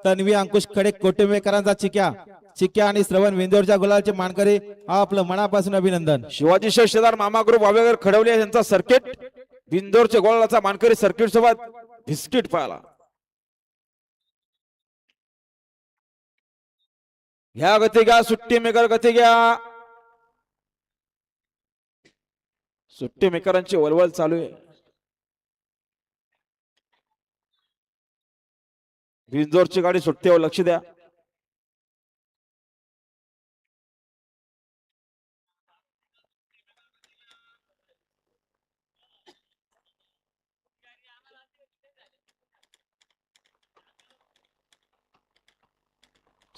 तन्वी अंकुश खडे कोटेमेकरांचा चिक्या आणि श्रवण विंदोरच्या गुलालचे मानकरी आपलं मनापासून अभिनंदन। शिवाजी शेषदार मामा ग्रुप वावेगर खडवले यांचा सर्किट बिंदोरच्या गोलाचा मानकरी सर्किट सोबत बिस्किट पाहिला। ह्या गती घ्या सुट्टी मेकर गती घ्या। सुट्टी मेकरांची वलवल चालू आहे। बिंदोरची गाडी सुट्टीवर लक्ष द्या।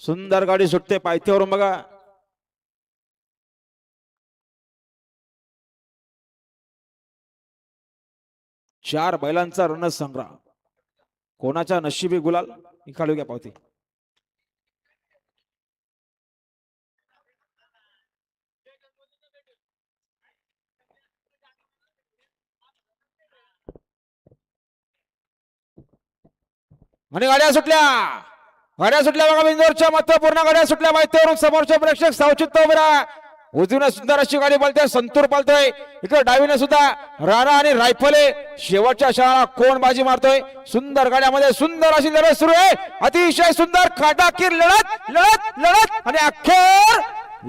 सुंदर गाडी सुटते पायथ्यावरून बघा। चार बैलांचा रणसंग्राम कोणाच्या नशिबी गुलाल निकालू घ्या पावती। आणि गाड्या सुटल्या बघा बिंदोरच्या महत्वपूर्ण गाड्या सुटल्या माहितीवरून समोरचे प्रेक्षक सावचित उभे राहा। उजवीने सुंदर अशी गाडी पळते संतूर पळतोय इकडे डावीने सुद्धा राणा आणि रायफले शेवटच्या शाळा कोण बाजी मारतोय। सुंदर गाड्यामध्ये सुंदर अशी लढत सुरू आहे। अतिशय सुंदर काटाकीर लढत आणि अखेर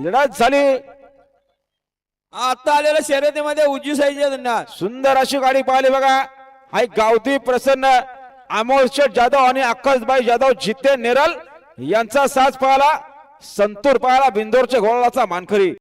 लढत झाली। आता आलेल्या शर्यतीमध्ये उजवी साईडच्या धन्यवाद। सुंदर अशी गाडी पाहिली बघा। हाय गावठी प्रसन्न अमोल शेठ जाधव आणि आकाशबाई जाधव जिते नेरल यांचा साज पाहिला। संतूर पाहिला बिंदोरच्या घोळाचा मानकरी।